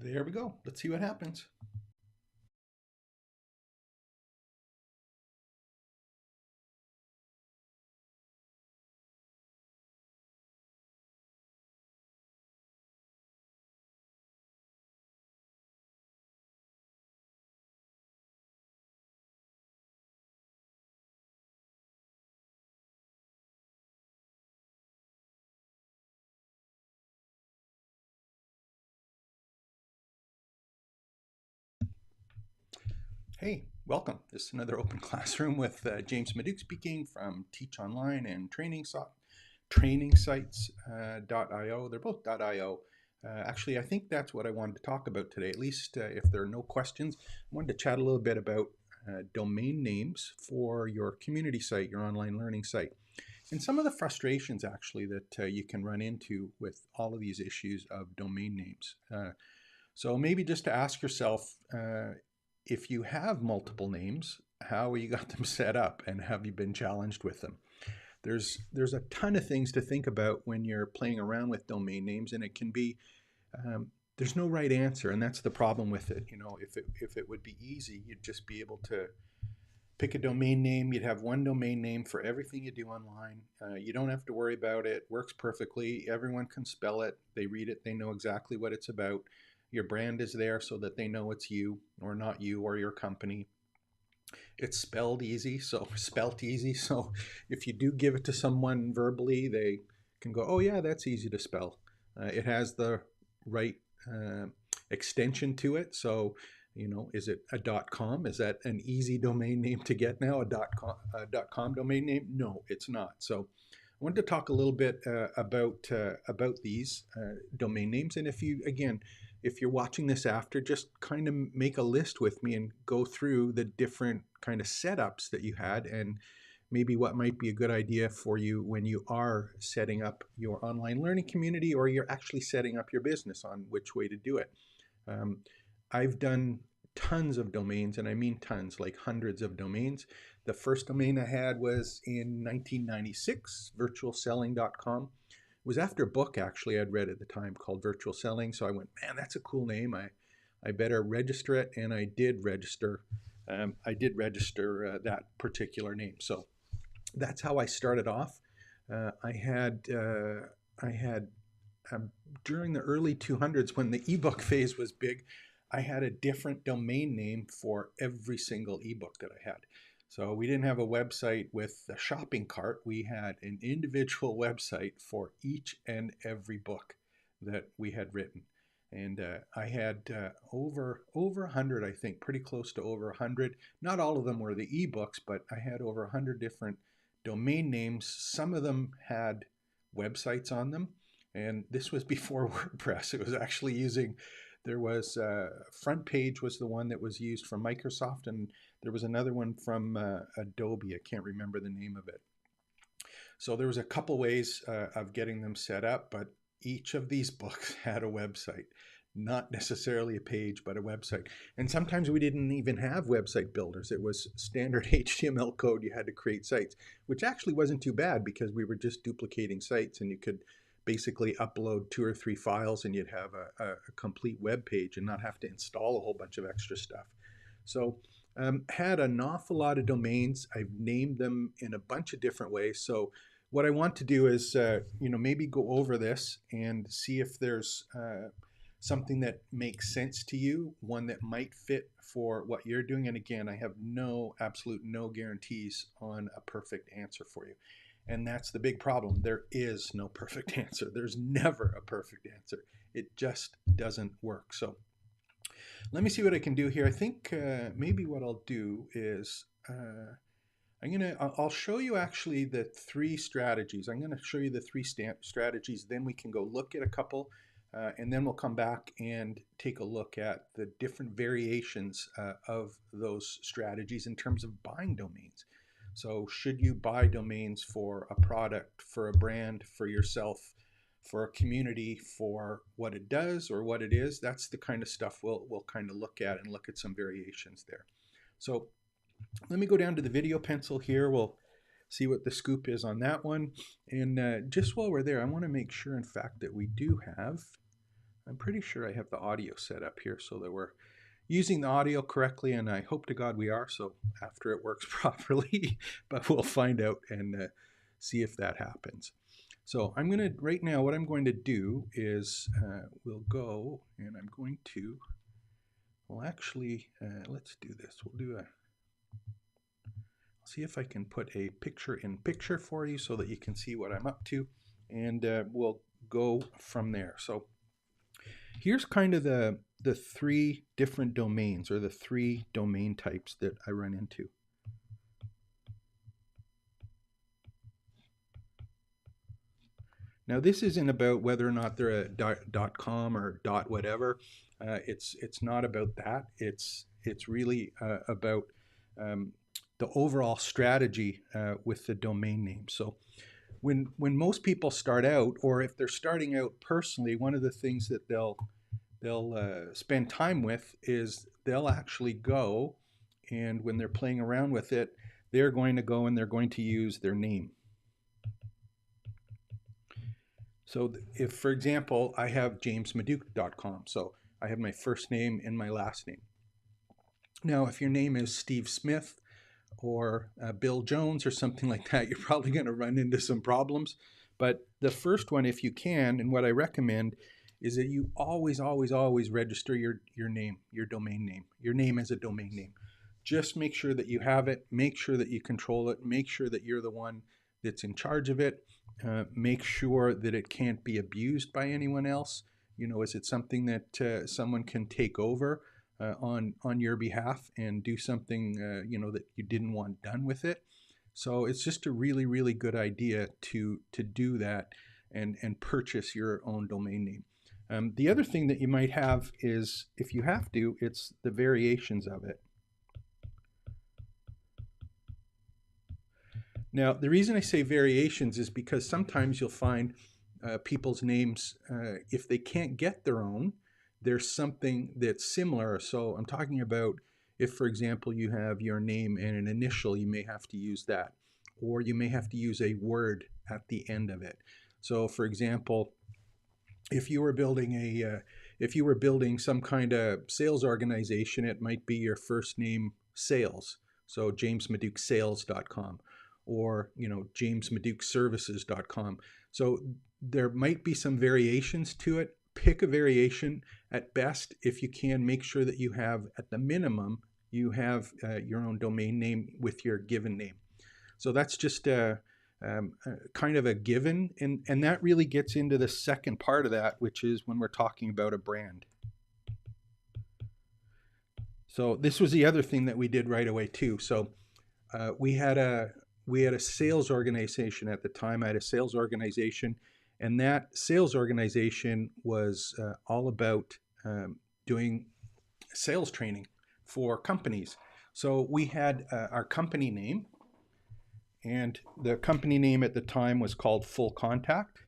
There we go. Let's see what happens. Hey, welcome. This is another open classroom with James Maduke speaking from Teach Online and Training Sites.io. They're both .io. Actually, I think that's what I wanted to talk about today. At least if there are no questions, I wanted to chat a little bit about domain names for your community site, your online learning site, and some of the frustrations actually that you can run into with all of these issues of domain names. So maybe just to ask yourself, if you have multiple names, how you got them set up and have you been challenged with them? There's a ton of things to think about when you're playing around with domain names, and it can be there's no right answer, and that's the problem with it. You know, if it would be easy, you'd just be able to pick a domain name. You'd have one domain name for everything you do online. You don't have to worry about it. Works perfectly. Everyone can spell it. They read it. They know exactly what it's about. Your brand is there so that they know it's you or not you or your company. It's spelled easy, so spelt easy. So if you do give it to someone verbally, they can go, "Oh yeah, that's easy to spell." It has the right extension to it. So you know, is it a .com? Is that an easy domain name to get now? A .com domain name? No, it's not. So I wanted to talk a little bit about these domain names, and if you're watching this after, just kind of make a list with me and go through the different kind of setups that you had and maybe what might be a good idea for you when you are setting up your online learning community or you're actually setting up your business on which way to do it. Um, I've done tons of domains, and I mean tons, like hundreds of domains. The first domain I had was in 1996, virtualselling.com. It was after a book actually I'd read at the time called Virtual Selling. So I went, man, that's a cool name. I better register it, and I did register. That particular name. So that's how I started off. I had during the early 200s when the ebook phase was big, I had a different domain name for every single ebook that I had. So we didn't have a website with a shopping cart. We had an individual website for each and every book that we had written. And I had over 100, I think, pretty close to over 100. Not all of them were the ebooks, but I had over 100 different domain names. Some of them had websites on them. And this was before WordPress. It was actually using, there was Front Page was the one that was used from Microsoft, and there was another one from Adobe. I can't remember the name of it. So there was a couple ways of getting them set up, but each of these books had a website. Not necessarily a page, but a website. And sometimes we didn't even have website builders. It was standard HTML code. You had to create sites, which actually wasn't too bad because we were just duplicating sites, and you could basically upload 2 or 3 files and you'd have a complete web page and not have to install a whole bunch of extra stuff. So had an awful lot of domains. I've named them in a bunch of different ways. So what I want to do is, maybe go over this and see if there's something that makes sense to you, one that might fit for what you're doing. And again, I have absolute no guarantees on a perfect answer for you. And that's the big problem. There is no perfect answer. There's never a perfect answer. It just doesn't work. So let me see what I can do here. I think maybe what I'll do is I'll show you actually the 3 strategies. I'm going to show you the 3 strategies. Then we can go look at a couple, and then we'll come back and take a look at the different variations of those strategies in terms of buying domains. So should you buy domains for a product, for a brand, for yourself, for a community, for what it does or what it is? That's the kind of stuff we'll kind of look at and look at some variations there. So let me go down to the video pencil here. We'll see what the scoop is on that one. And just while we're there, I want to make sure, in fact, that we do have I'm pretty sure I have the audio set up here so that we're using the audio correctly, and I hope to God we are, so after it works properly, but we'll find out and see if that happens. So I'm going to, right now, what I'm going to do is we'll go and I'm going to, well actually, let's do this. We'll do a, see if I can put a picture in picture for you so that you can see what I'm up to, and we'll go from there. So here's kind of the three different domains, or the three domain types that I run into. Now this isn't about whether or not they're a .com or .whatever. It's not about that. It's really about the overall strategy with the domain name. So when most people start out, or if they're starting out personally, one of the things that they'll spend time with is they'll actually go, and when they're playing around with it, they're going to go and they're going to use their name. So if, for example, I have jamesmaduke.com, so I have my first name and my last name. Now, if your name is Steve Smith or Bill Jones or something like that, you're probably going to run into some problems. But the first one, if you can, and what I recommend, is that you always register your name, your domain name, your name as a domain name. Just make sure that you have it, make sure that you control it, make sure that you're the one that's in charge of it. Make sure that it can't be abused by anyone else. You know, is it something that someone can take over on your behalf and do something you know, that you didn't want done with it? So it's just a really good idea to do that and purchase your own domain name. The other thing that you might have is, if you have to, it's the variations of it. Now, the reason I say variations is because sometimes you'll find people's names, if they can't get their own, there's something that's similar. So I'm talking about if, for example, you have your name and an initial, you may have to use that. Or you may have to use a word at the end of it. So, for example, if you were building some kind of sales organization, it might be your first name sales. So jamesmadukesales.com, or jamesmadukeservices.com. So there might be some variations to it. Pick a variation. At best, if you can, make sure that you have, at the minimum, you have your own domain name with your given name. So that's just kind of a given, and that really gets into the second part of that, which is when we're talking about a brand. So this was the other thing that we did right away too. So we had a sales organization at the time. I had a sales organization, and that sales organization was all about doing sales training for companies. So we had our company name, and the company name at the time was called Full Contact.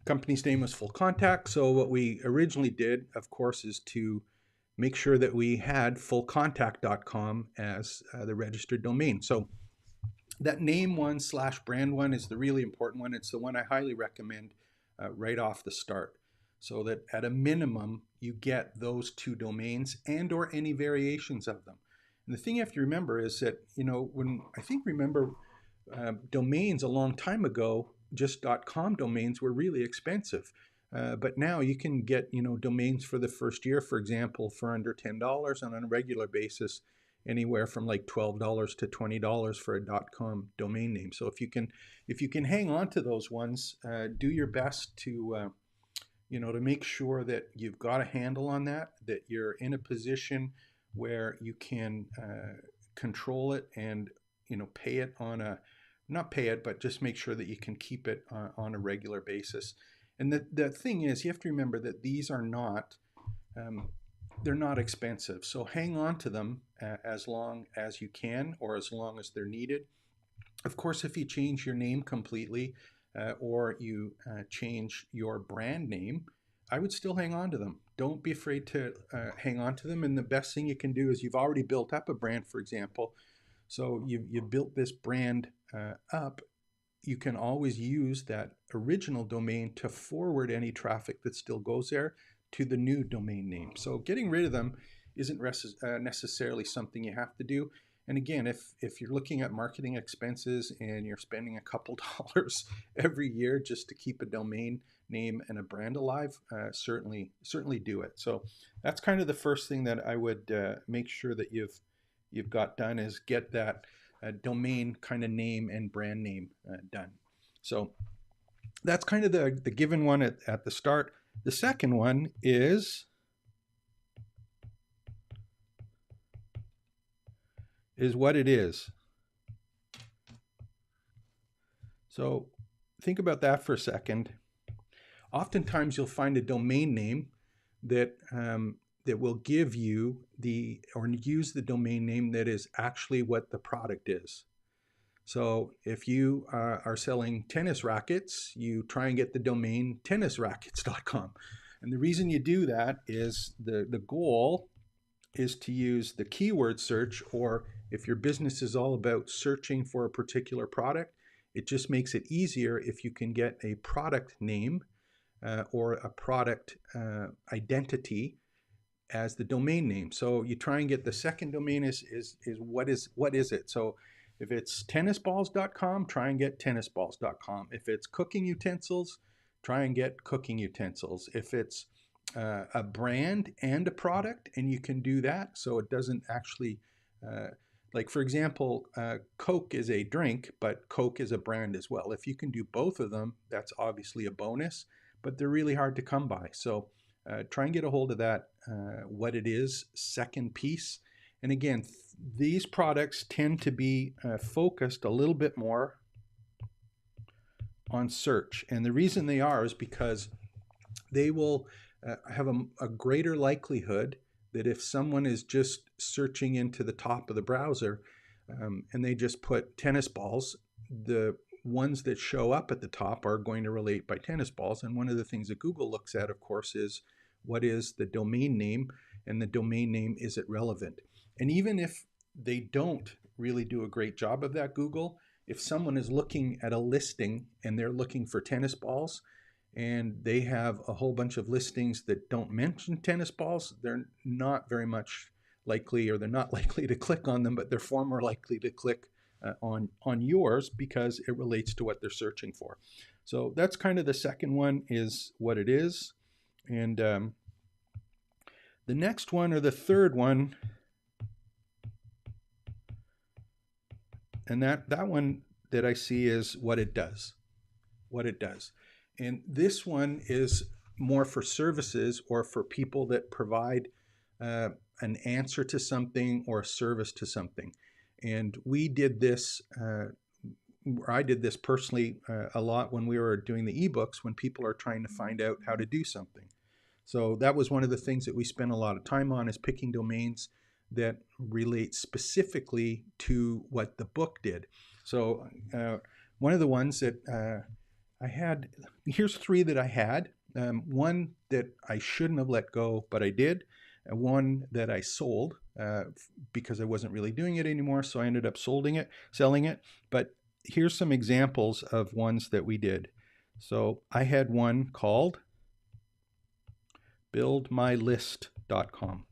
Company's name was Full Contact. So what we originally did, of course, is to make sure that we had fullcontact.com as the registered domain. So that name one / brand one is the really important one. It's the one I highly recommend right off the start, so that at a minimum you get those two domains and or any variations of them. And the thing you have to remember is that, you know, when remember domains a long time ago, just .com domains were really expensive. But now you can get, you know, domains for the first year, for example, for under $10, and on a regular basis, anywhere from like $12 to $20 for a .com domain name. So if you can hang on to those ones, do your best to you know, to make sure that you've got a handle on that, that you're in a position where you can control it and, you know, pay it on a, not pay it, but just make sure that you can keep it on a regular basis. And the thing is, you have to remember that these are not, they're not expensive. So hang on to them as long as you can, or as long as they're needed. Of course, if you change your name completely, or you change your brand name, I would still hang on to them. Don't be afraid to hang on to them. And the best thing you can do is, you've already built up a brand, for example. So you've built this brand up. you can always use that original domain to forward any traffic that still goes there to the new domain name. So getting rid of them isn't necessarily something you have to do. And again, if you're looking at marketing expenses and you're spending a couple dollars every year just to keep a domain name and a brand alive, certainly do it. So that's kind of the first thing that I would make sure that you've got done, is get that domain kind of name and brand name done. So that's kind of the given one at the start. The second one is what it is. So think about that for a second. Oftentimes you'll find a domain name that that will give you or use the domain name that is actually what the product is. So if you are selling tennis rackets, you try and get the domain tennisrackets.com. And the reason you do that is the goal is to use the keyword search, or if your business is all about searching for a particular product, it just makes it easier if you can get a product name or a product identity as the domain name. So you try and get the second domain is what is it? So if it's tennisballs.com, try and get tennisballs.com. If it's cooking utensils, try and get cooking utensils. If it's a brand and a product, and you can do that so it doesn't actually, like for example, Coke is a drink, but Coke is a brand as well. If you can do both of them, that's obviously a bonus, but they're really hard to come by. So try and get a hold of that, what it is, second piece. And again, these products tend to be focused a little bit more on search. And the reason they are is because they will have a greater likelihood that if someone is just searching into the top of the browser and they just put tennis balls, the ones that show up at the top are going to relate by tennis balls. And one of the things that Google looks at, of course, is what is the domain name, and the domain name, is it relevant? And even if they don't really do a great job of that, Google, if someone is looking at a listing and they're looking for tennis balls, and they have a whole bunch of listings that don't mention tennis balls, they're not very much likely, or they're not likely to click on them, but they're far more likely to click on yours because it relates to what they're searching for. So that's kind of the second one, is what it is. And the next one, or the third one, and that one that I see is what it does. What it does. And this one is more for services or for people that provide an answer to something or a service to something. And we did this, I did this personally a lot when we were doing the ebooks, when people are trying to find out how to do something. So that was one of the things that we spent a lot of time on, is picking domains that relate specifically to what the book did. So one of the ones that I had, here's three that I had. One that I shouldn't have let go, but I did. One that I sold because I wasn't really doing it anymore, so I ended up selling it. But here's some examples of ones that we did. So I had one called buildmylist.com.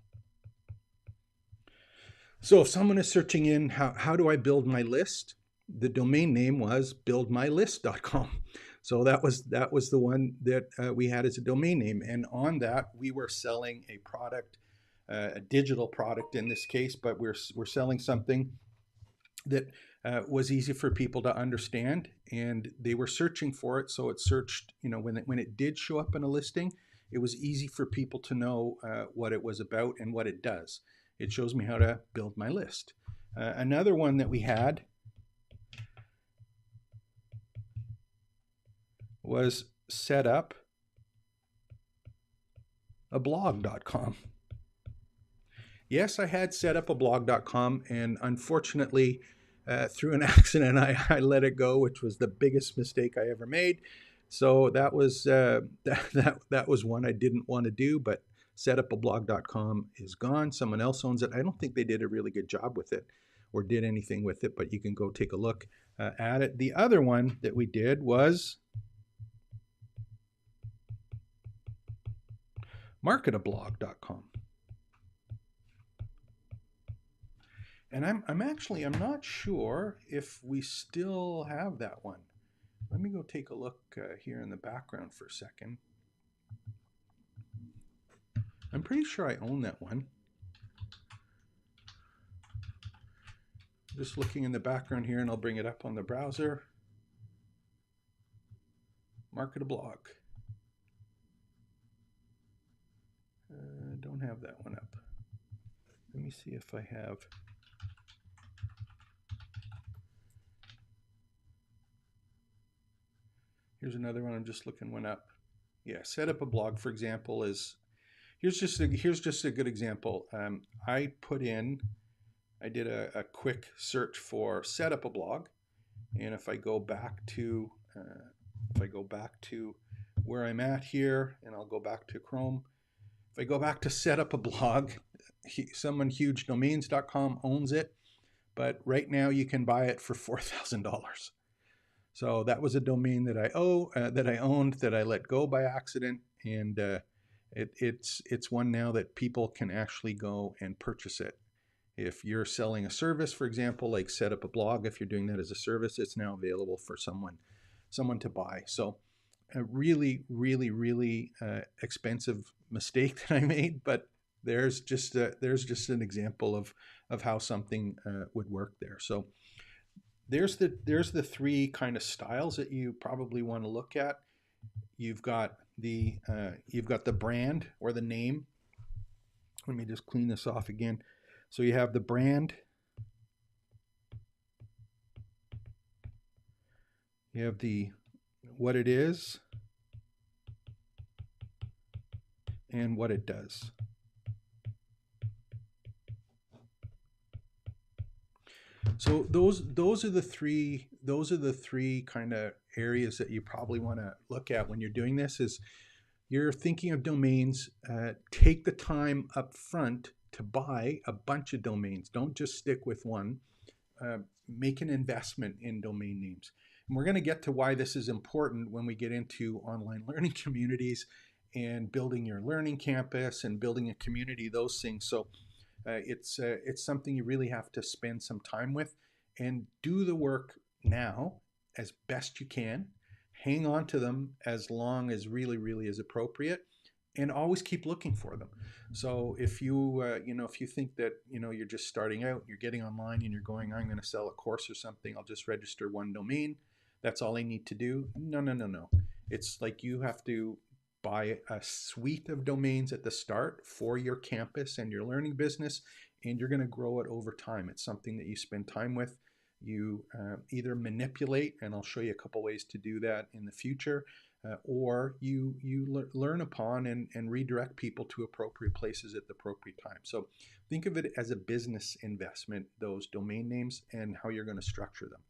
So if someone is searching in, how do I build my list? The domain name was buildmylist.com. So that was the one that we had as a domain name. And on that, we were selling a product, a digital product in this case, but we're selling something that was easy for people to understand, and they were searching for it. So it searched, when it did show up in a listing, it was easy for people to know what it was about and what it does. It shows me how to build my list. Another one that we had was set up a blog.com. Yes, I had set up a blog.com, and unfortunately, through an accident, I let it go, which was the biggest mistake I ever made. So that was that was one I didn't want to do, but setupablog.com is gone. Someone else owns it. I don't think they did a really good job with it. or did anything with it, but you can go take a look at it. The other one that we did was marketablog.com. And I'm not sure if we still have that one. Let me go take a look here in the background for a second. I'm pretty sure I own that one. Just looking in the background here, and I'll bring it up on the browser. Marketablog. Don't have that one up. Let me see if I have. Here's another one. I'm just looking one up. Yeah, set up a blog, for example, is here's just a good example. I did a quick search for set up a blog, and if I go back to where I'm at here, and I'll go back to Chrome. If I go back to set up a blog, someone hugedomains.com owns it, but right now you can buy it for $4,000. So that was a domain that I owned, that I let go by accident, and it's one now that people can actually go and purchase it. If you're selling a service, for example, like set up a blog, if you're doing that as a service, it's now available for someone to buy. So a really, really, really expensive mistake that I made, but there's just an example of how something would work there. So there's the three kind of styles that you probably want to look at. You've got the brand or the name. Let me just clean this off again. So you have the brand. You have what it is and what it does. So those are the three kind of areas that you probably want to look at when you're doing this. Is you're thinking of domains, take the time up front to buy a bunch of domains. Don't just stick with one. Make an investment in domain names. And we're going to get to why this is important when we get into online learning communities and building your learning campus and building a community, those things. So it's something you really have to spend some time with, and do the work now as best you can. Hang on to them as long as really, really is appropriate, and always keep looking for them. So if you if you think that you're just starting out, you're getting online and you're going, I'm going to sell a course or something, I'll just register one domain, that's all I need to do. No. It's like you have to buy a suite of domains at the start for your campus and your learning business, and you're going to grow it over time. It's something that you spend time with. You either manipulate, and I'll show you a couple ways to do that in the future, or you learn upon and redirect people to appropriate places at the appropriate time. So think of it as a business investment, those domain names, and how you're going to structure them.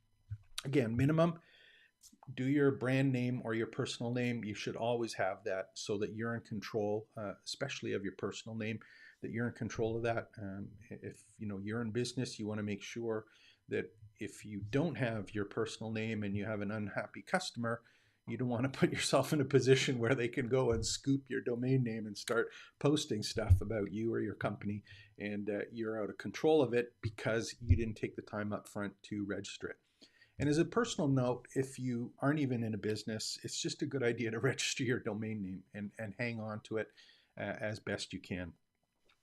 Again, minimum, do your brand name or your personal name. You should always have that so that you're in control, especially of your personal name, that you're in control of that. If you're in business, you want to make sure that if you don't have your personal name and you have an unhappy customer, you don't want to put yourself in a position where they can go and scoop your domain name and start posting stuff about you or your company, and you're out of control of it because you didn't take the time up front to register it. And as a personal note, if you aren't even in a business, it's just a good idea to register your domain name and hang on to it as best you can.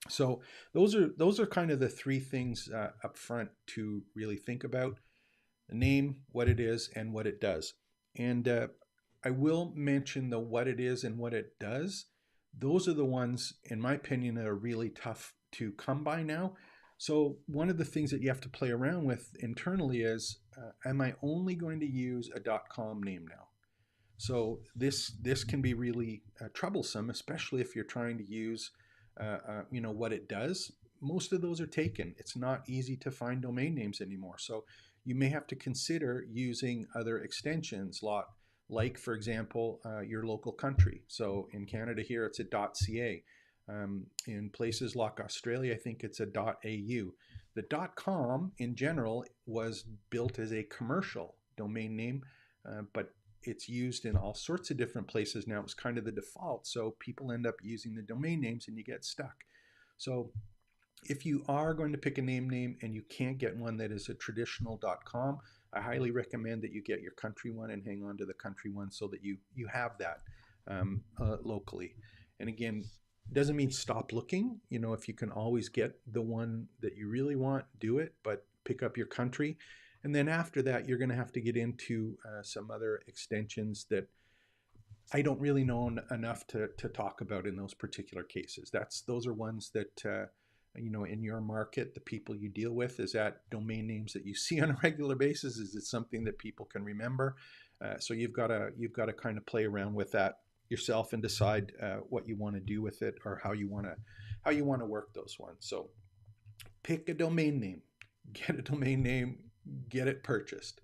So those are kind of the three things up front to really think about: the name, what it is, and what it does. And I will mention the what it is and what it does. Those are the ones, in my opinion, that are really tough to come by now. So one of the things that you have to play around with internally is, am I only going to use a .com name now? So this can be really troublesome, especially if you're trying to use what it does. Most of those are taken. It's not easy to find domain names anymore. So you may have to consider using other extensions, like for example, your local country. So in Canada here, it's a .ca. In places like Australia, I think it's a .au. The .com in general was built as a commercial domain name, but it's used in all sorts of different places now. It's kind of the default, so people end up using the domain names and you get stuck. So if you are going to pick a name and you can't get one that is a traditional .com, I highly recommend that you get your country one and hang on to the country one so that you have that locally. And again, doesn't mean stop looking. You know, if you can always get the one that you really want, do it, but pick up your country. And then after that, you're going to have to get into some other extensions that I don't really know enough to talk about in those particular cases. Those are ones that you know, in your market, the people you deal with, is that domain names that you see on a regular basis? Is it something that people can remember? So you've got to kind of play around with that yourself and decide what you want to do with it, or how you want to work those ones. So pick a domain name, get a domain name, get it purchased.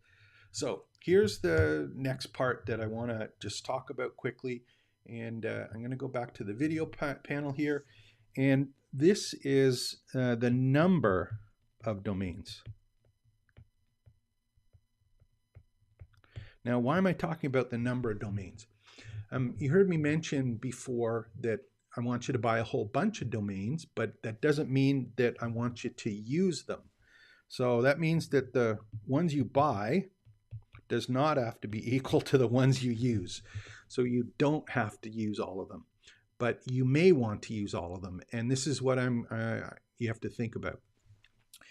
So here's the next part that I want to just talk about quickly. And I'm going to go back to the video panel here. And this is the number of domains. Now, why am I talking about the number of domains? You heard me mention before that I want you to buy a whole bunch of domains, but that doesn't mean that I want you to use them. So that means that the ones you buy does not have to be equal to the ones you use. So you don't have to use all of them, but you may want to use all of them. And this is what you have to think about.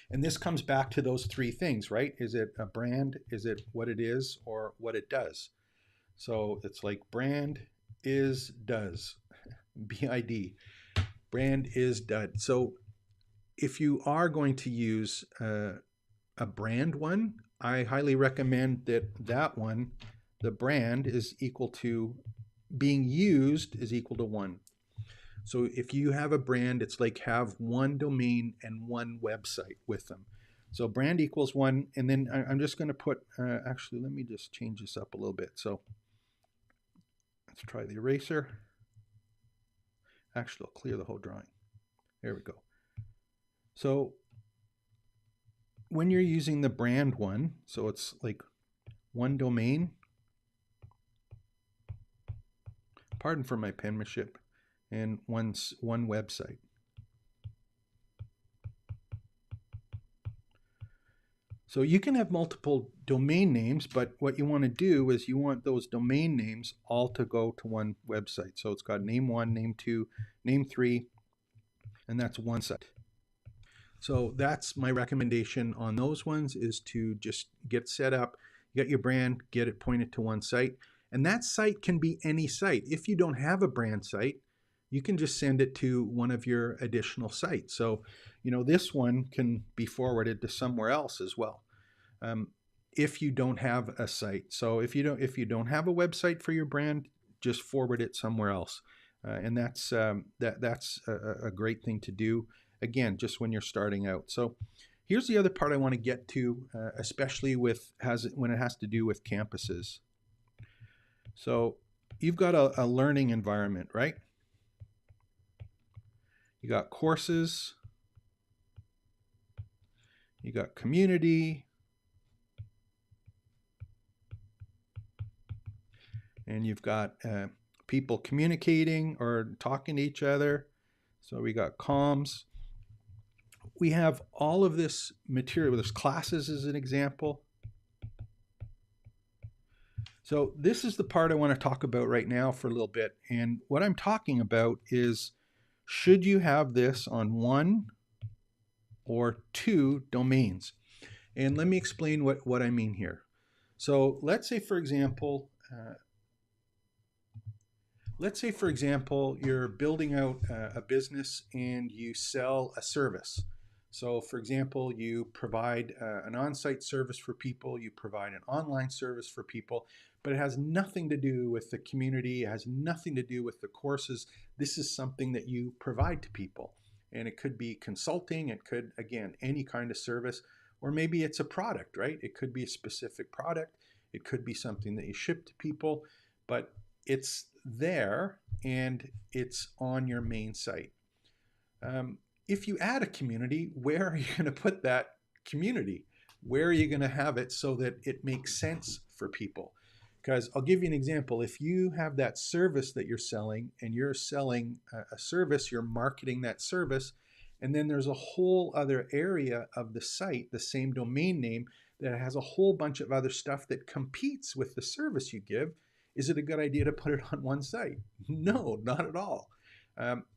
And this comes back to those three things, right? Is it a brand? Is it what it is, or what it does? So it's like brand is does, BID, brand is dud. So if you are going to use a brand one, I highly recommend that one, the brand is equal to, being used is equal to 1. So if you have a brand, it's like have one domain and one website with them. So brand equals 1, and then I'm just going to put, actually, let me just change this up a little bit. So let's try the eraser. Actually, I'll clear the whole drawing. There we go. So when you're using the brand one, so it's like one domain, pardon for my penmanship, and one website. So you can have multiple domain names, but what you want to do is you want those domain names all to go to one website. So it's got name 1, name 2, name 3, and that's one site. So that's my recommendation on those ones, is to just get set up, get your brand, get it pointed to one site. And that site can be any site. If you don't have a brand site, you can just send it to one of your additional sites. So, you know, this one can be forwarded to somewhere else as well. If you don't have a site. So if you don't have a website for your brand, just forward it somewhere else. And that's a great thing to do. Again, just when you're starting out. So here's the other part I want to get to, especially when it has to do with campuses. So you've got a learning environment, right? You got courses, you got community, and you've got people communicating or talking to each other. So we got comms. We have all of this material. There's classes as an example. So this is the part I want to talk about right now for a little bit. And what I'm talking about is, should you have this on 1 or 2 domains? And let me explain what I mean here. So let's say, for example, you're building out a business and you sell a service. So for example, you provide an on-site service for people, you provide an online service for people, but it has nothing to do with the community, it has nothing to do with the courses. This is something that you provide to people. And it could be consulting, it could, again, any kind of service, or maybe it's a product, right? It could be a specific product, it could be something that you ship to people, but it's there and it's on your main site. if you add a community, where are you going to put that community? Where are you going to have it so that it makes sense for people? Because I'll give you an example. If you have that service that you're selling and you're selling a service, you're marketing that service, and then there's a whole other area of the site, the same domain name, that has a whole bunch of other stuff that competes with the service you give, is it a good idea to put it on one site? No, not at all.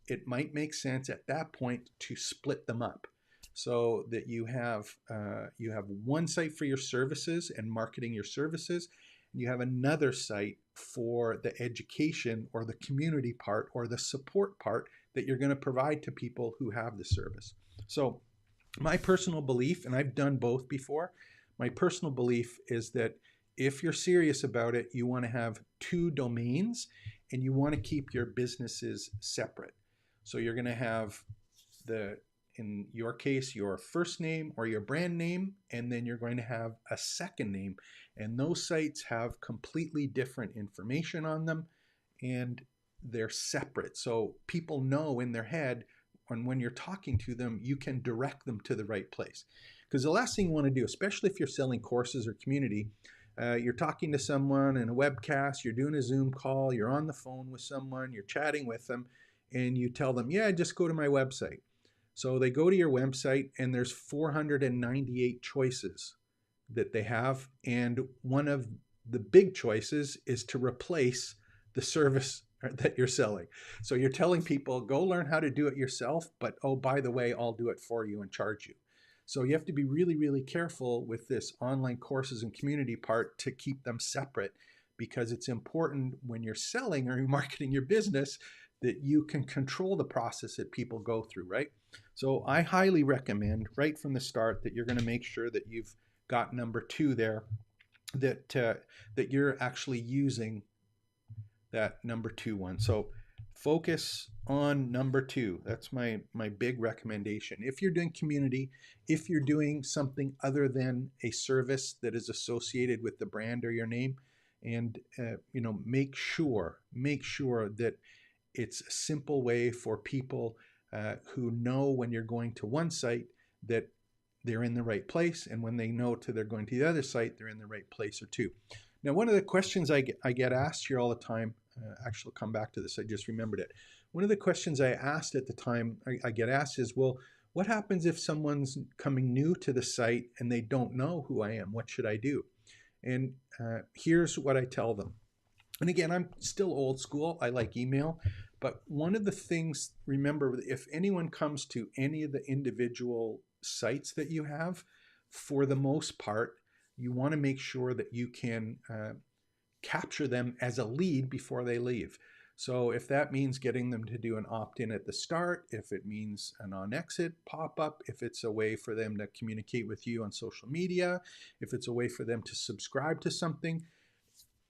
It might make sense at that point to split them up so that you have one site for your services and marketing your services, and you have another site for the education or the community part or the support part that you're going to provide to people who have the service. So my personal belief, and I've done both before, my personal belief is that if you're serious about it, you want to have two domains and you want to keep your businesses separate. So you're going to have in your case, your first name or your brand name, and then you're going to have a second name. And those sites have completely different information on them and they're separate. So people know in their head, and when you're talking to them, you can direct them to the right place. Because the last thing you want to do, especially if you're selling courses or community, you're talking to someone in a webcast, you're doing a Zoom call, you're on the phone with someone, you're chatting with them, and you tell them, yeah, just go to my website. So they go to your website and there's 498 choices that they have. And one of the big choices is to replace the service that you're selling. So you're telling people, go learn how to do it yourself, but oh, by the way, I'll do it for you and charge you. So you have to be really, really careful with this online courses and community part to keep them separate, because it's important when you're selling or you're marketing your business that you can control the process that people go through, right? So I highly recommend right from the start that you're going to make sure that you've got number 2 there, that you're actually using that number 2 one. So focus on number 2. That's my big recommendation. If you're doing community, if you're doing something other than a service that is associated with the brand or your name, and make sure that it's a simple way for people who know when you're going to one site that they're in the right place, and when they know they're going to the other site, they're in the right place or two. Now, one of the questions I get asked here all the time, actually I'll come back to this, I just remembered it. One of the questions I asked at the time, I get asked is, well, what happens if someone's coming new to the site and they don't know who I am? What should I do? And here's what I tell them. And again, I'm still old school. I like email. But one of the things, remember, if anyone comes to any of the individual sites that you have, for the most part, you want to make sure that you can capture them as a lead before they leave. So if that means getting them to do an opt-in at the start, if it means an on-exit pop-up, if it's a way for them to communicate with you on social media, if it's a way for them to subscribe to something,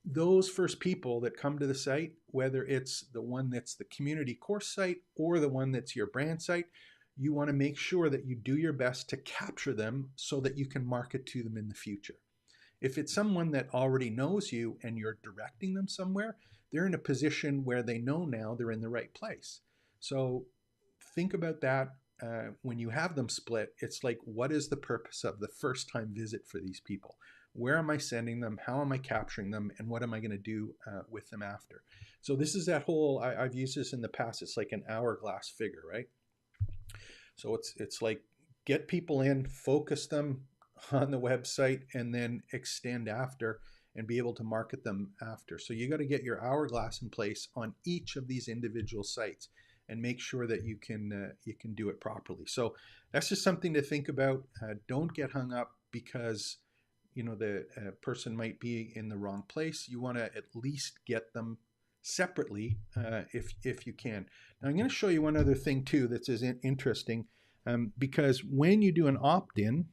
those first people that come to the site, whether it's the one that's the community course site or the one that's your brand site, you want to make sure that you do your best to capture them so that you can market to them in the future. If it's someone that already knows you and you're directing them somewhere, they're in a position where they know now they're in the right place. So think about that when you have them split. It's like, what is the purpose of the first time visit for these people? Where am I sending them? How am I capturing them? And what am I going to do with them after? So this is that whole, I've used this in the past, it's like an hourglass figure, right? So it's like, get people in, focus them on the website, and then extend after and be able to market them after. So you got to get your hourglass in place on each of these individual sites and make sure that you can do it properly. So that's just something to think about. Don't get hung up because the person might be in the wrong place. You want to at least get them separately if you can. Now I'm going to show you one other thing too that's interesting, because when you do an opt-in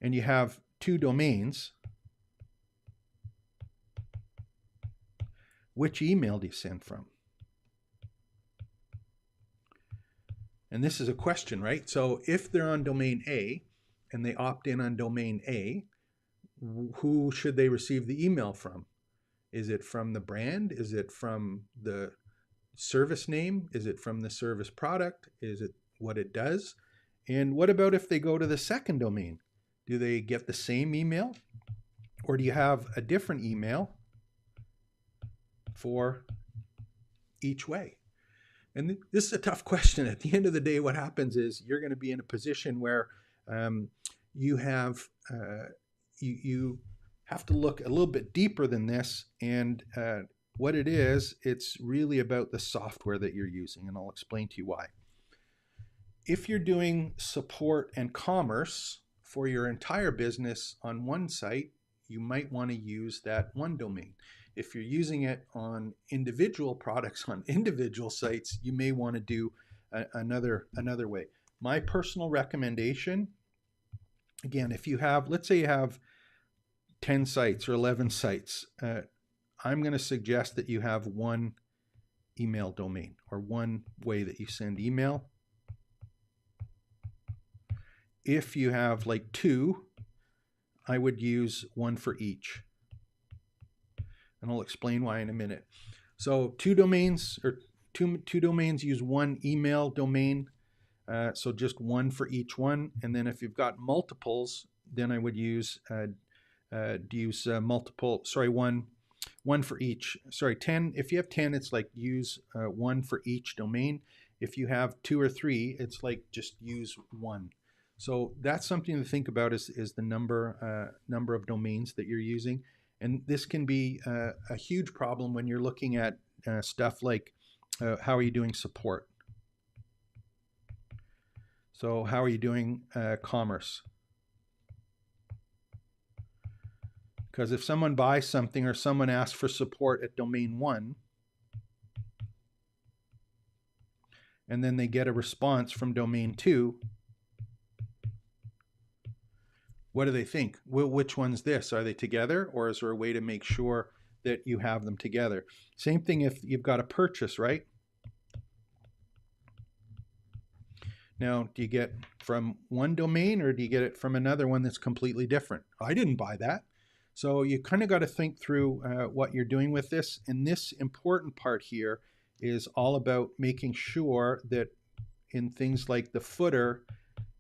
and you have 2 domains, which email do you send from? And this is a question, right? So if they're on domain A and they opt in on domain A, who should they receive the email from? Is it from the brand? Is it from the service name? Is it from the service product? Is it what it does? And what about if they go to the second domain? Do they get the same email? Or do you have a different email for each way? And this is a tough question. At the end of the day, what happens is you're going to be in a position where you have you have to look a little bit deeper than this. And what it is, it's really about the software that you're using, and I'll explain to you why. If you're doing support and commerce for your entire business on one site, you might want to use that one domain. If you're using it on individual products on individual sites, you may want to do another way. My personal recommendation, again, if you have, let's say you have 10 sites or 11 sites, I'm going to suggest that you have one email domain or one way that you send email. If you have like 2, I would use one for each. And I'll explain why in a minute. So 2 domains, or two domains use one email domain. So just one for each one. And then if you've got multiples, then I would use one for each. Sorry, 10. If you have 10, it's like use one for each domain. If you have 2 or 3, it's like just use one. So that's something to think about is the number of domains that you're using. And this can be a huge problem when you're looking at stuff like how are you doing support? So how are you doing commerce? Because if someone buys something or someone asks for support at domain 1, and then they get a response from domain 2, what do they think? Well, which one's this? Are they together, or is there a way to make sure that you have them together? Same thing if you've got a purchase, right? Now, do you get from one domain or do you get it from another one that's completely different? I didn't buy that. So you kind of got to think through what you're doing with this. And this important part here is all about making sure that in things like the footer,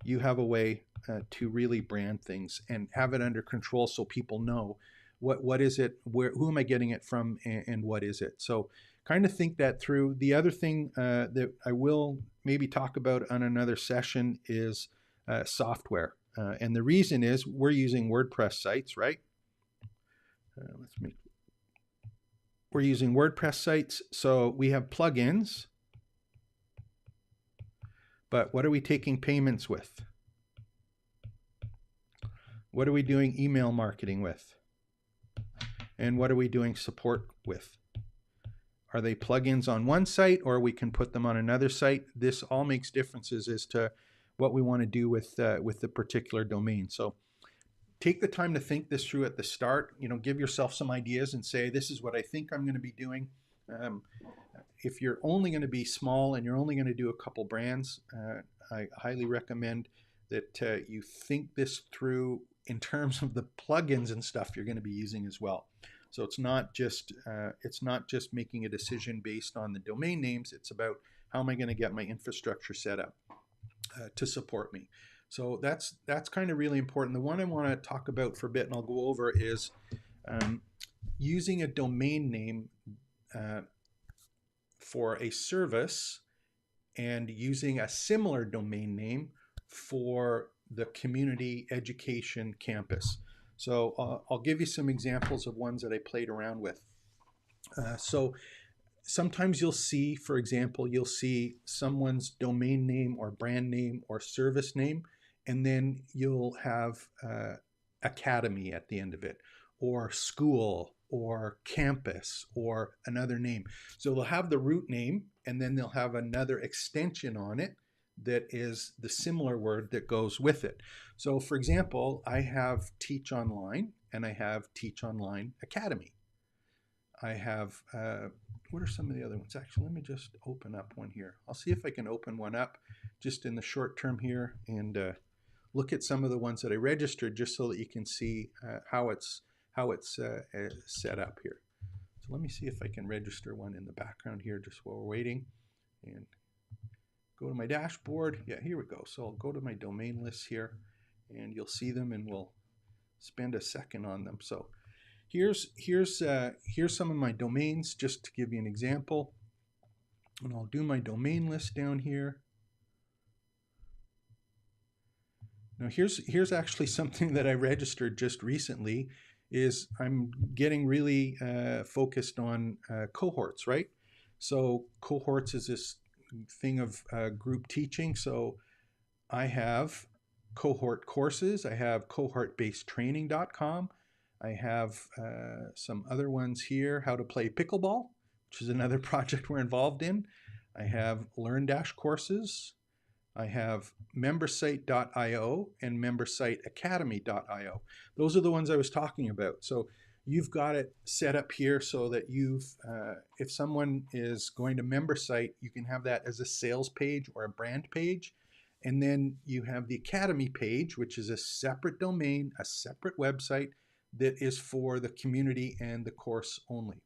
you have a way to really brand things and have it under control so people know what is it, who am I getting it from, and what is it. So kind of think that through. The other thing that I will maybe talk about on another session is software. And the reason is we're using WordPress sites, right? We're using WordPress sites, so we have plugins. But what are we taking payments with? What are we doing email marketing with? And what are we doing support with? Are they plugins on one site, or we can put them on another site? This all makes differences as to what we want to do with the particular domain. So take the time to think this through at the start. Give yourself some ideas and say, this is what I think I'm going to be doing. If you're only going to be small and you're only going to do a couple brands, I highly recommend that you think this through in terms of the plugins and stuff you're going to be using as well. So it's not just making a decision based on the domain names. It's about how am I going to get my infrastructure set up to support me. So that's kind of really important. The one I want to talk about for a bit, and I'll go over, is using a domain name for a service and using a similar domain name for the community education campus. So I'll give you some examples of ones that I played around with. So sometimes you'll see, for example, you'll see someone's domain name or brand name or service name, and then you'll have academy at the end of it, or school, or campus, or another name. So they'll have the root name, and then they'll have another extension on it that is the similar word that goes with it. So for example, I have Teach Online and I have Teach Online Academy. I have, what are some of the other ones? Actually, let me just open up one here. I'll see if I can open one up just in the short term here and look at some of the ones that I registered just so that you can see how it's set up here. So let me see if I can register one in the background here just while we're waiting. And go to my dashboard. Yeah, here we go. So I'll go to my domain lists here, and you'll see them, and we'll spend a second on them. So here's some of my domains, just to give you an example. And I'll do my domain list down here. Now here's actually something that I registered just recently. Is I'm getting really focused on cohorts, right? So cohorts is this thing of group teaching. So I have cohort courses. I have cohortbasedtraining.com. I have some other ones here, how to play pickleball, which is another project we're involved in. I have Learn courses. I have membersite.io and membersiteacademy.io. Those are the ones I was talking about. So you've got it set up here so that if someone is going to MemberSite, you can have that as a sales page or a brand page. And then you have the Academy page, which is a separate domain, a separate website that is for the community and the course only.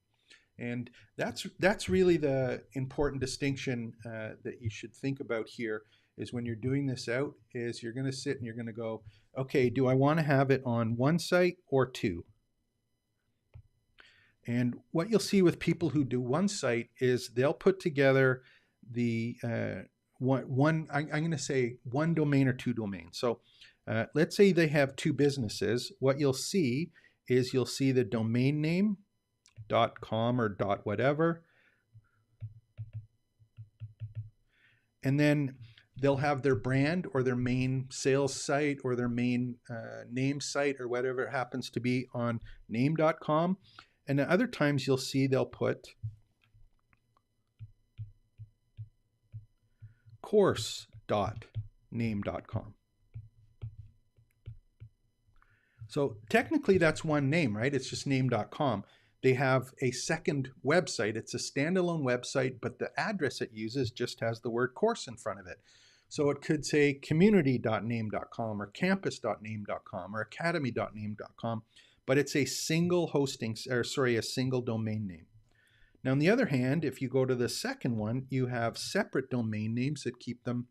And that's really the important distinction that you should think about here. Is when you're doing this out, is you're going to sit and you're going to go, okay, do I want to have it on one site or two? And what you'll see with people who do one site is they'll put together the I'm going to say one domain or two domains. So let's say they have two businesses. What you'll see is you'll see the domain name .com or .whatever, and then they'll have their brand or their main sales site or their main name site or whatever it happens to be on name.com. And at other times you'll see they'll put course.name.com. So technically that's one name, right? It's just name.com. They have a second website. It's a standalone website, but the address it uses just has the word course in front of it. So it could say community.name.com or campus.name.com or academy.name.com, but it's a single a single domain name. Now, on the other hand, if you go to the second one, you have separate domain names that keep them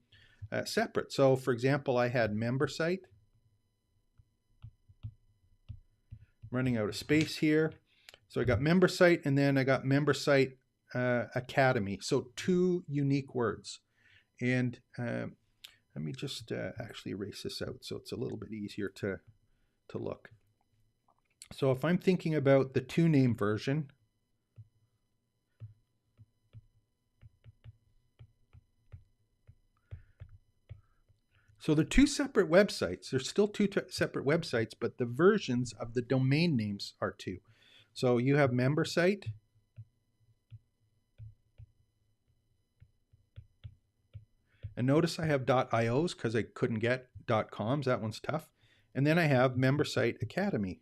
separate. So for example, I had MemberSite. Running out of space here. So I got MemberSite and then I got MemberSite Academy. So two unique words. And let me just actually erase this out so it's a little bit easier to look. So if I'm thinking about the two name version, so they're two separate websites. They're still two separate websites, but the versions of the domain names are two. So you have MemberSite. And notice I have .ios because I couldn't get .coms. That one's tough. And then I have MemberSite Academy.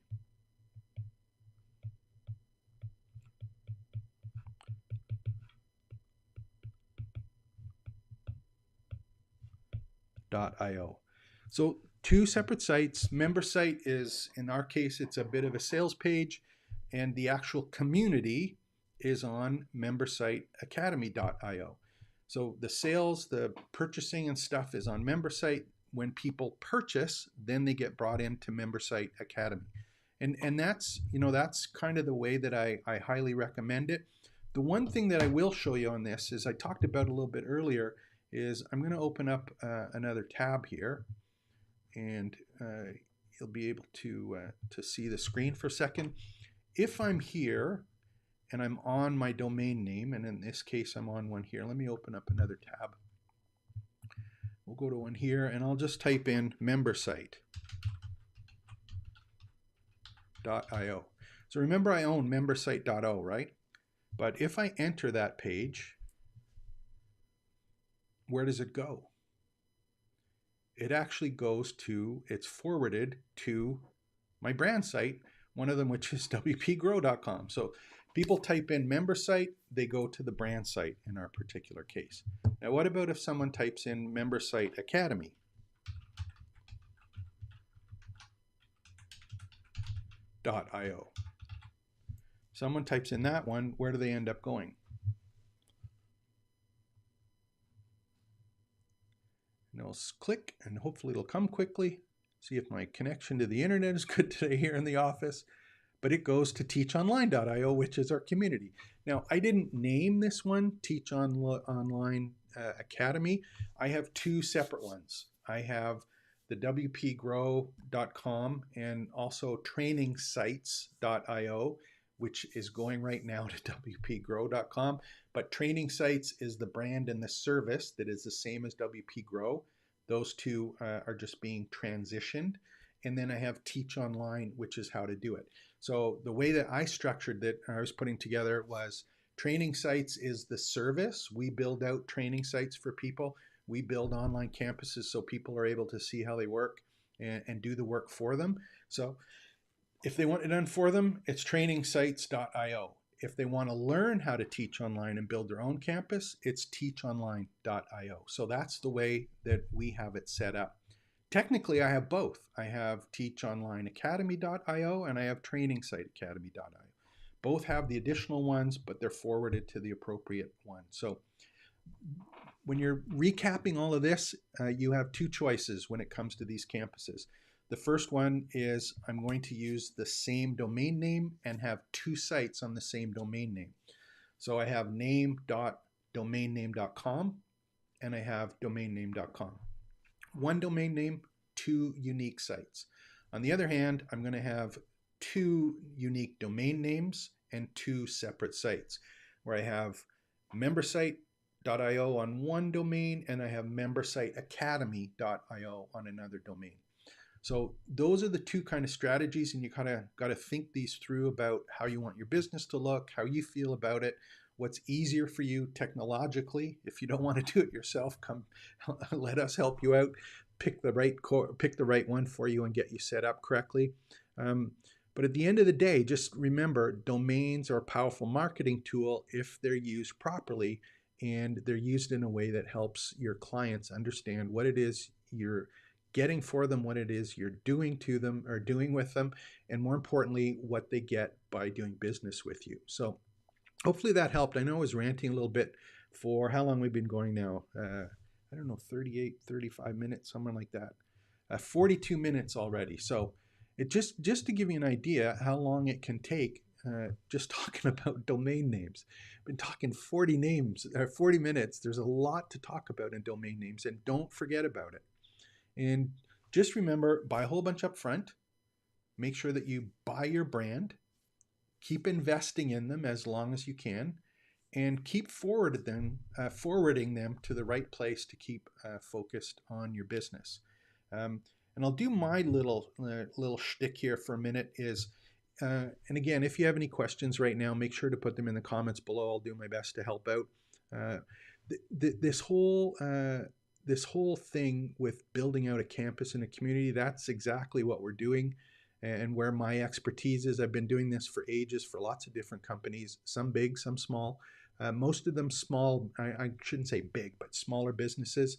.io. So two separate sites. MemberSite is, in our case, it's a bit of a sales page, and the actual community is on membersiteacademy.io. So the sales, the purchasing and stuff is on MemberSite. When people purchase, then they get brought into MemberSite Academy. And that's, that's kind of the way that I highly recommend it. The one thing that I will show you on this is I talked about a little bit earlier is I'm going to open up another tab here, and you'll be able to see the screen for a second. If I'm here and I'm on my domain name, and in this case I'm on one here, let me open up another tab. We'll go to one here and I'll just type in membersite.io. So remember I own membersite.io, right? But if I enter that page, where does it go? It actually goes it's forwarded to my brand site, one of them which is wpgrow.com. So people type in MemberSite, they go to the brand site in our particular case. Now what about if someone types in MemberSite Academy.io? Someone types in that one, where do they end up going? And I'll click, and hopefully it'll come quickly. See if my connection to the internet is good today here in the office. But it goes to teachonline.io, which is our community. Now, I didn't name this one Teach Online Academy. I have two separate ones. I have the wpgrow.com and also trainingsites.io, which is going right now to wpgrow.com. But Training Sites is the brand and the service that is the same as wpgrow. Those two are just being transitioned. And then I have Teach Online, which is how to do it. So the way that I structured that I was putting together was Training Sites is the service. We build out training sites for people. We build online campuses so people are able to see how they work and do the work for them. So if they want it done for them, it's trainingsites.io. If they want to learn how to teach online and build their own campus, it's teachonline.io. So that's the way that we have it set up. Technically, I have both. I have teachonlineacademy.io and I have trainingsiteacademy.io. Both have the additional ones, but they're forwarded to the appropriate one. So when you're recapping all of this, you have two choices when it comes to these campuses. The first one is I'm going to use the same domain name and have two sites on the same domain name. So I have name.domainname.com and I have domainname.com. One domain name, two unique sites. On the other hand, I'm going to have two unique domain names and two separate sites where I have membersite.io on one domain and I have membersiteacademy.io on another domain. So those are the two kind of strategies, and you kind of got to think these through about how you want your business to look, how you feel about it, what's easier for you technologically. If you don't want to do it yourself, come let us help you out. Pick the right one for you and get you set up correctly. But at the end of the day, just remember, domains are a powerful marketing tool if they're used properly and they're used in a way that helps your clients understand what it is you're getting for them, what it is you're doing to them or doing with them, and more importantly, what they get by doing business with you. So hopefully that helped. I know I was ranting a little bit for how long we've been going now. I don't know, 38, 35 minutes, somewhere like that. 42 minutes already. So it just to give you an idea how long it can take just talking about domain names. I've been talking 40 minutes. There's a lot to talk about in domain names, and don't forget about it. And just remember, buy a whole bunch up front. Make sure that you buy your brand. Keep investing in them as long as you can, and keep forwarding them to the right place to keep focused on your business. And I'll do my little shtick here for a minute. And again, if you have any questions right now, make sure to put them in the comments below. I'll do my best to help out. This whole thing with building out a campus and a community, that's exactly what we're doing and where my expertise is. I've been doing this for ages for lots of different companies, some big, some small. Most of them small, I shouldn't say big, but smaller businesses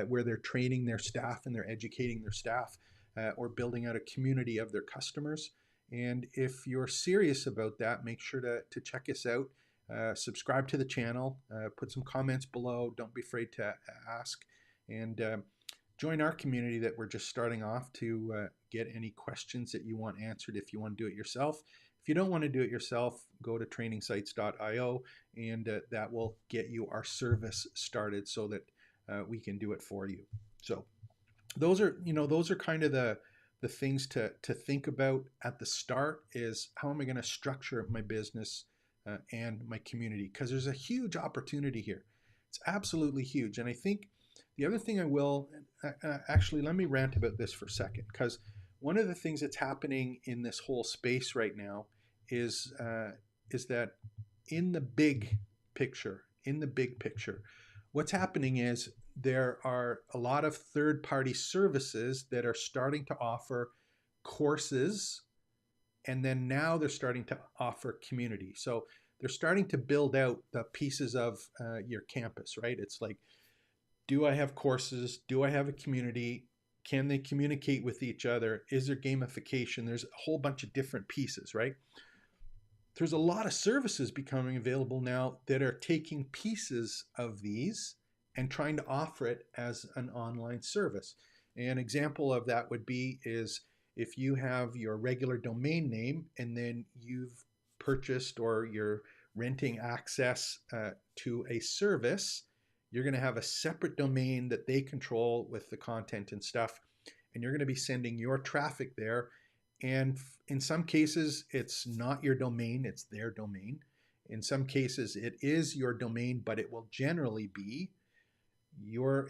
where they're training their staff and they're educating their staff or building out a community of their customers. And if you're serious about that, make sure to check us out. Subscribe to the channel, put some comments below. Don't be afraid to ask. And join our community that we're just starting off to get any questions that you want answered if you want to do it yourself. If you don't want to do it yourself, go to trainingsites.io and that will get you our service started so that we can do it for you. So those are kind of the things to think about at the start is how am I going to structure my business and my community, because there's a huge opportunity here. It's absolutely huge. And I think the other thing I will actually, let me rant about this for a second, because one of the things that's happening in this whole space right now is that in the big picture, what's happening is there are a lot of third-party services that are starting to offer courses, and then now they're starting to offer community. So they're starting to build out the pieces of your campus, right? It's like, do I have courses? Do I have a community? Can they communicate with each other? Is there gamification? There's a whole bunch of different pieces, right? there's a lot of services becoming available now that are taking pieces of these and trying to offer it as an online service. An example of that would be is if you have your regular domain name and then you've purchased or you're renting access to a service, you're going to have a separate domain that they control with the content and stuff, and you're going to be sending your traffic there. And in some cases, it's not your domain, it's their domain. In some cases, it is your domain, but it will generally be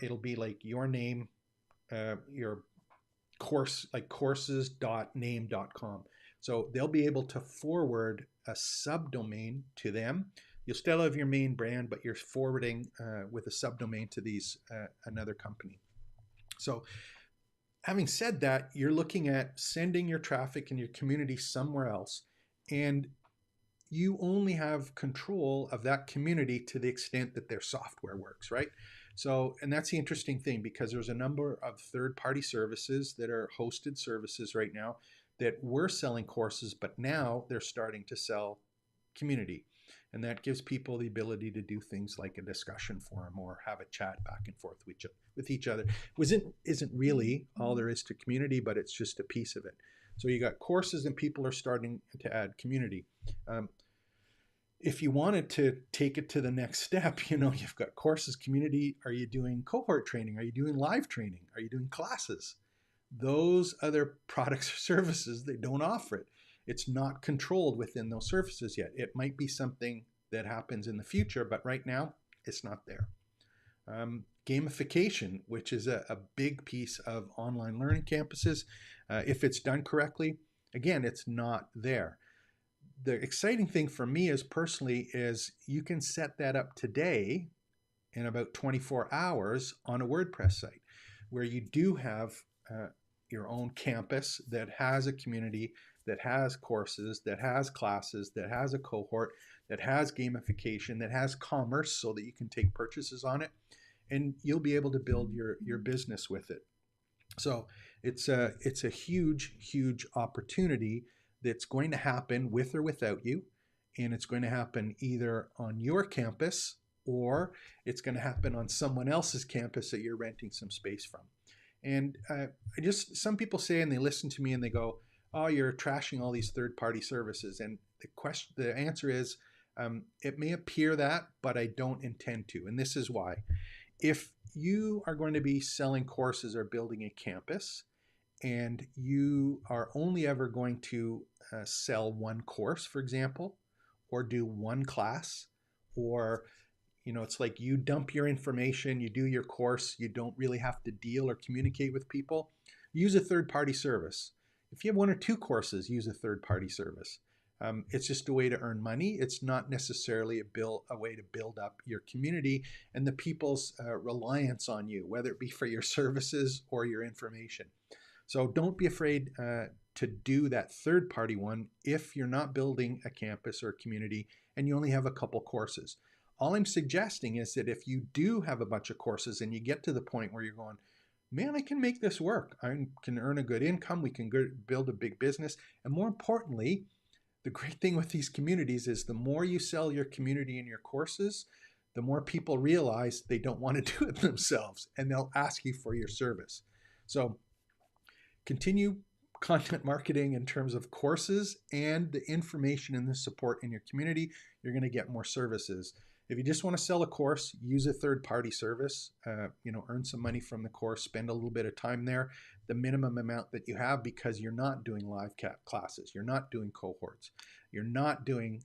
it'll be like your name, your course, like courses.name.com. So they'll be able to forward a subdomain to them. You'll still have your main brand, but you're forwarding with a subdomain to another company. So having said that, you're looking at sending your traffic and your community somewhere else, and you only have control of that community to the extent that their software works, right? So, and that's the interesting thing, because there's a number of third-party services that are hosted services right now that were selling courses, but now they're starting to sell community. And that gives people the ability to do things like a discussion forum or have a chat back and forth with each other. Isn't really all there is to community, but it's just a piece of it. So you got courses and people are starting to add community. If you wanted to take it to the next step, you've got courses, community. Are you doing cohort training? Are you doing live training? Are you doing classes? Those other products or services, they don't offer it. It's not controlled within those services yet. It might be something that happens in the future, but right now it's not there. Gamification, which is a big piece of online learning campuses. If it's done correctly, again, it's not there. The exciting thing for me personally is you can set that up today in about 24 hours on a WordPress site where you do have your own campus that has a community, that has courses, that has classes, that has a cohort, that has gamification, that has commerce so that you can take purchases on it, and you'll be able to build your business with it. So it's a huge opportunity that's going to happen with or without you, and it's going to happen either on your campus or it's going to happen on someone else's campus that you're renting some space from. And some people say, and they listen to me and they go, oh, you're trashing all these third-party services. And the answer is, it may appear that, but I don't intend to. And this is why. If you are going to be selling courses or building a campus, and you are only ever going to sell one course, for example, or do one class, or it's like you dump your information, you do your course, you don't really have to deal or communicate with people, use a third-party service. If you have one or two courses, use a third-party service. It's just a way to earn money. It's not necessarily a way to build up your community and the people's reliance on you, whether it be for your services or your information. So don't be afraid to do that third-party one if you're not building a campus or a community and you only have a couple courses. All I'm suggesting is that if you do have a bunch of courses and you get to the point where you're going, man, I can make this work. I can earn a good income. We can build a big business. And more importantly, the great thing with these communities is the more you sell your community and your courses, the more people realize they don't want to do it themselves and they'll ask you for your service. So continue content marketing in terms of courses and the information and the support in your community. You're going to get more services. If you just want to sell a course, use a third-party service, earn some money from the course, spend a little bit of time there, the minimum amount that you have, because you're not doing live classes, you're not doing cohorts, you're not doing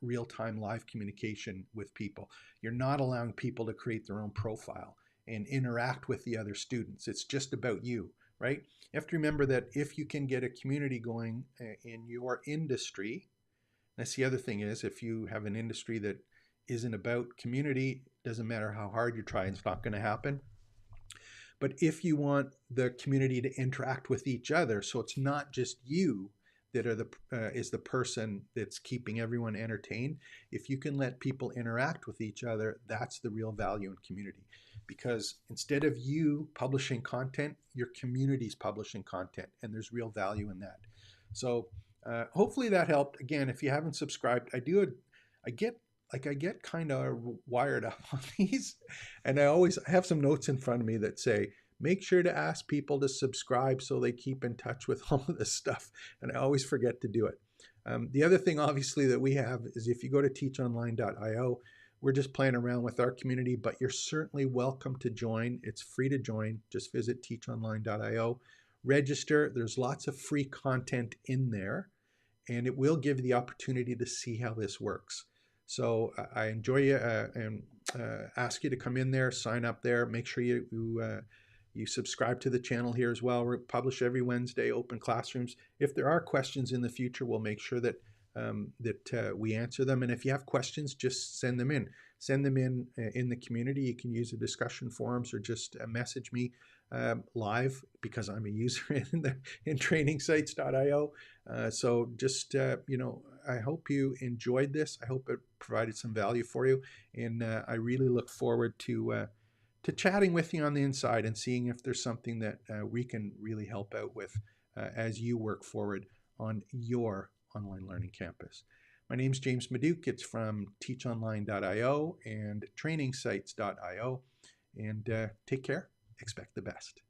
real-time live communication with people, you're not allowing people to create their own profile and interact with the other students. It's just about you, right? You have to remember that if you can get a community going in your industry, that's the other thing is, if you have an industry that isn't about community, doesn't matter how hard you try, it's not going to happen. But if you want the community to interact with each other, so it's not just you that is the person that's keeping everyone entertained, if you can let people interact with each other, that's the real value in community. Because instead of you publishing content, your community's publishing content, and there's real value in that. So Hopefully that helped. Again, if you haven't subscribed, I get I get kind of wired up on these, and I have some notes in front of me that say make sure to ask people to subscribe so they keep in touch with all of this stuff, and I always forget to do it. The other thing, obviously, that we have is if you go to teachonline.io, we're just playing around with our community, but you're certainly welcome to join. It's free to join. Just visit teachonline.io, register. There's lots of free content in there, and it will give you the opportunity to see how this works. So I enjoy you and ask you to come in there, sign up there, make sure you subscribe to the channel here as well. We publish every Wednesday, open classrooms. If there are questions in the future, we'll make sure that we answer them. And if you have questions, just send them in. Send them in the community. You can use the discussion forums or just message me live because I'm a user in trainingsites.io. So just I hope you enjoyed this. I hope it provided some value for you, and I really look forward to chatting with you on the inside and seeing if there's something that we can really help out with as you work forward on your online learning campus. My name's James Maduke. It's from teachonline.io and trainingsites.io. And take care. Expect the best.